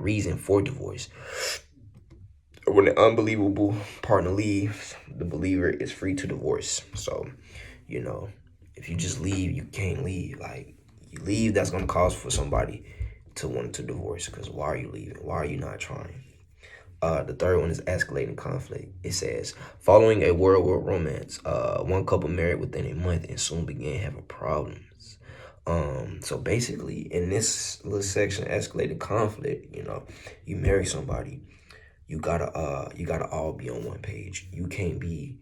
reason for divorce. When an unbelievable partner leaves, the believer is free to divorce. So, you know, if you just leave, you can't leave. Like, you leave, that's going to cause for somebody to want to divorce. Because why are you leaving? Why are you not trying? The third one is escalating conflict. It says, following a whirlwind romance, one couple married within a month and soon began having problems. So basically, in this little section, escalating conflict, you marry somebody, you gotta all be on one page. You can't be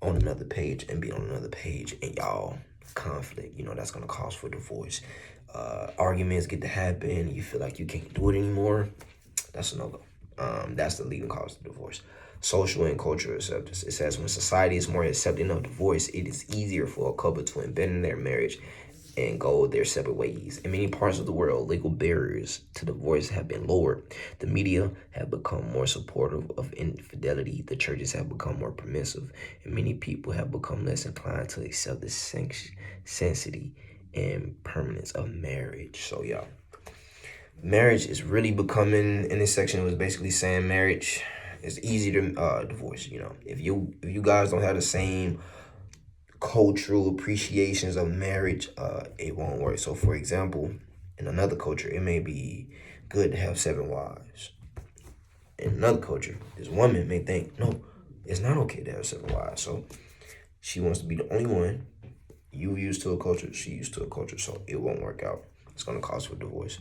on another page and be on another page and y'all conflict. That's gonna cause for divorce. Arguments get to happen. You feel like you can't do it anymore. That's a no-go. That's the leading cause of divorce. Social and cultural acceptance. It says when society is more accepting of divorce, it is easier for a couple to embed in their marriage and go their separate ways. In many parts of the world, legal barriers to divorce have been lowered. The media have become more supportive of infidelity. The churches have become more permissive, and many people have become less inclined to accept the sanctity and permanence of marriage. So, yeah. Marriage is really becoming, in this section, it was basically saying marriage is easy to divorce. If you guys don't have the same cultural appreciations of marriage, it won't work. So, for example, in another culture, it may be good to have 7 wives. In another culture, this woman may think, no, it's not okay to have 7 wives. So she wants to be the only one. You used to a culture, she used to a culture, so it won't work out. It's going to cause for divorce.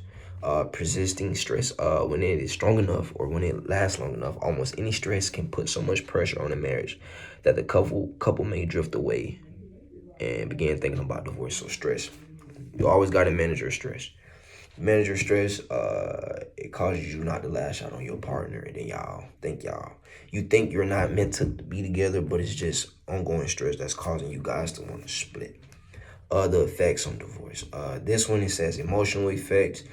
Persisting stress, when it is strong enough or when it lasts long enough, almost any stress can put so much pressure on a marriage that the couple may drift away and begin thinking about divorce. So stress, you always got to manage your stress. Manage your stress. It causes you not to lash out on your partner, and then you think you're not meant to be together, but it's just ongoing stress that's causing you guys to want to split. The effects on divorce. This one, it says emotional effects.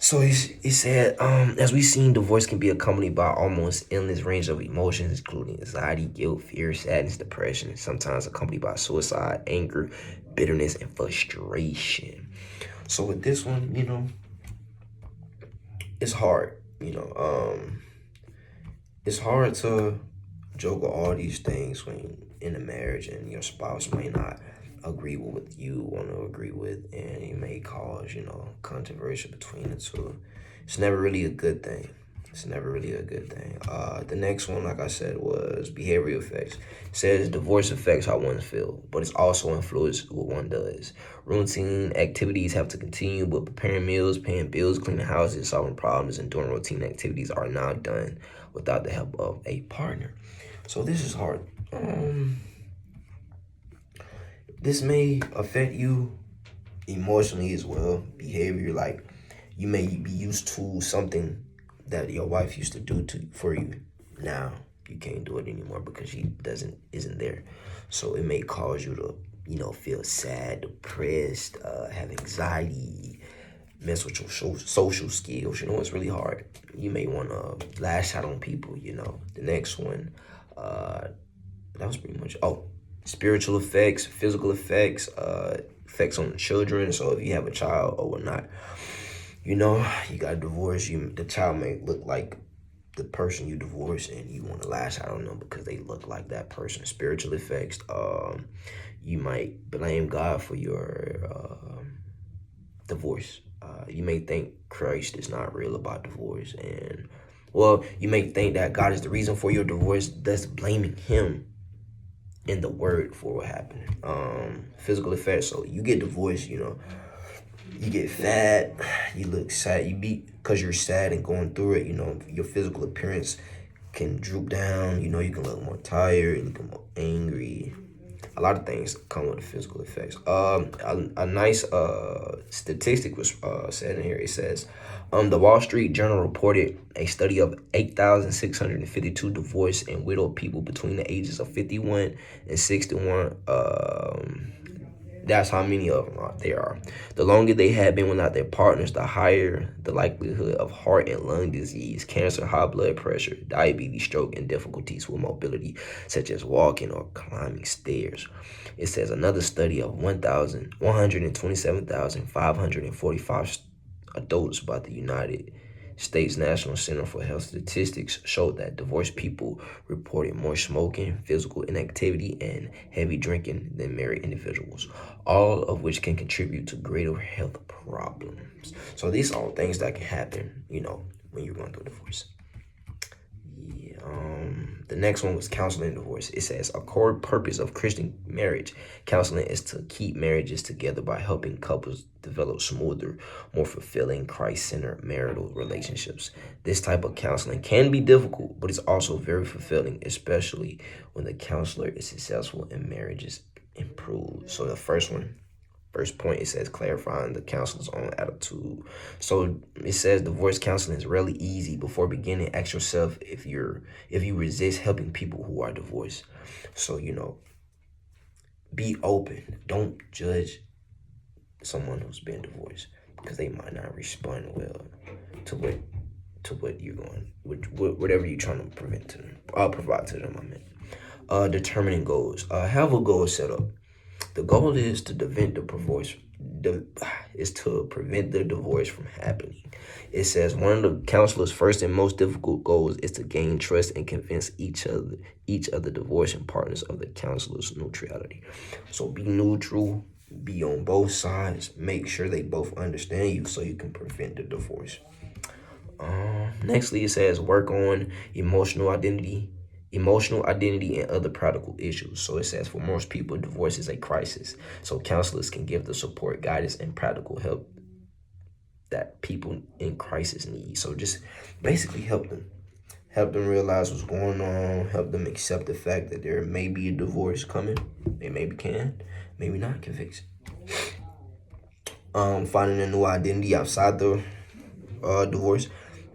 So it said, as we've seen, divorce can be accompanied by almost endless range of emotions, including anxiety, guilt, fear, sadness, depression, sometimes accompanied by suicide, anger, bitterness, and frustration. So with this one, it's hard. It's hard to juggle all these things when in a marriage and your spouse may not agree with what you want to agree with, and it may cause controversy between the two. It's never really a good thing. The next one, like I said, was behavioral effects. It says divorce affects how one feels, but it's also influenced what one does. Routine activities have to continue, but preparing meals, paying bills, cleaning houses, solving problems, and doing routine activities are now done without the help of a partner. So this is hard. This may affect you emotionally as well. Behavior, like you may be used to something that your wife used to do for you. Now you can't do it anymore because she isn't there. So it may cause you to feel sad, depressed, have anxiety, mess with your social skills. It's really hard. You may want to lash out on people. The next one, that was pretty much. Oh, spiritual effects, physical effects, effects on the children. So if you have a child or whatnot, you got a divorce. The child may look like the person you divorced, and you want to lash out on them because they look like that person. Spiritual effects. You might blame God for your divorce. You may think Christ is not real about divorce, and you may think that God is the reason for your divorce, thus blaming Him in the word for what happened. Physical effects. So you get divorced, you get fat, you look sad, because you're sad and going through it, your physical appearance can droop down, you can look more tired, look more angry. A lot of things come with the physical effects. A nice statistic was said in here. It says, the Wall Street Journal reported a study of 8,652 divorced and widowed people between the ages of 51 and 61. That's how many of them there are. The longer they had been without their partners, the higher the likelihood of heart and lung disease, cancer, high blood pressure, diabetes, stroke, and difficulties with mobility, such as walking or climbing stairs. It says another study of 127,545 adults by the United State's National Center for Health Statistics showed that divorced people reported more smoking, physical inactivity, and heavy drinking than married individuals, all of which can contribute to greater health problems. So these are all things that can happen, when you're going through a divorce. The next one was counseling divorce. It says a core purpose of Christian marriage counseling is to keep marriages together by helping couples develop smoother, more fulfilling, Christ-centered marital relationships. This type of counseling can be difficult, but it's also very fulfilling, especially when the counselor is successful and marriages improve. So the first point, it says clarifying the counselor's own attitude. So it says divorce counseling is really easy. Before beginning, ask yourself if you resist helping people who are divorced. So, be open. Don't judge someone who's been divorced because they might not respond well to what you're going, whatever you're trying to provide to them. Determining goals. Have a goal set up. The goal is to prevent the divorce from happening. It says one of the counselor's first and most difficult goals is to gain trust and convince each of the divorcing partners of the counselor's neutrality. So be neutral, be on both sides, make sure they both understand you so you can prevent the divorce. Nextly, it says work on emotional identity and other practical issues. So it says for most people, divorce is a crisis. So counselors can give the support, guidance, and practical help that people in crisis need. So just basically help them realize what's going on, help them accept the fact that there may be a divorce coming. They maybe can, maybe not can fix it. Finding a new identity outside the divorce.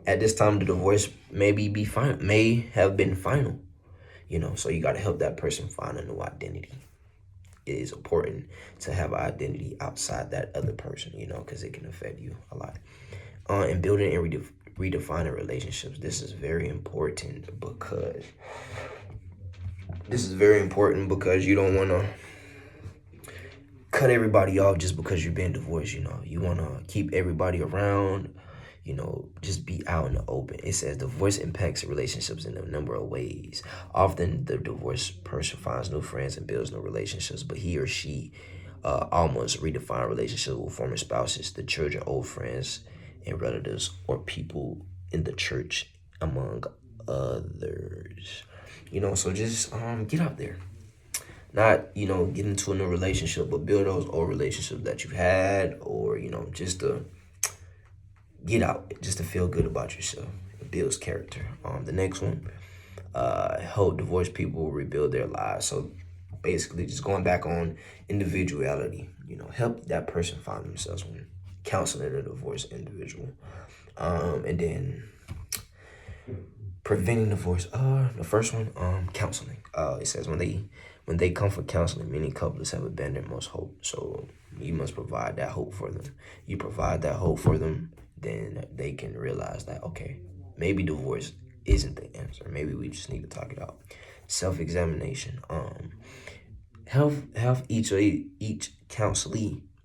At this time, the divorce may have been final. So you got to help that person find a new identity. It is important to have an identity outside that other person, because it can affect you a lot. And building and redefining relationships. This is very important because you don't want to cut everybody off just because you've been divorced. You want to keep everybody around. Just be out in the open. It says divorce impacts relationships in a number of ways. Often the divorced person finds new friends and builds new relationships, but he or she almost redefine relationships with former spouses, the children, old friends, and relatives, or people in the church, among others. So just get out there. Not, get into a new relationship, but build those old relationships that you've had, or, just to get out, just to feel good about yourself. It builds character. The next one, help divorced people rebuild their lives. So basically just going back on individuality, help that person find themselves when counseling a divorced individual. And then preventing divorce. The first one, counseling. It says when they come for counseling, many couples have abandoned most hope. So you must provide that hope for them. You provide that hope for them, then they can realize that, okay, maybe divorce isn't the answer. Maybe we just need to talk it out. Self-examination. Have each counselee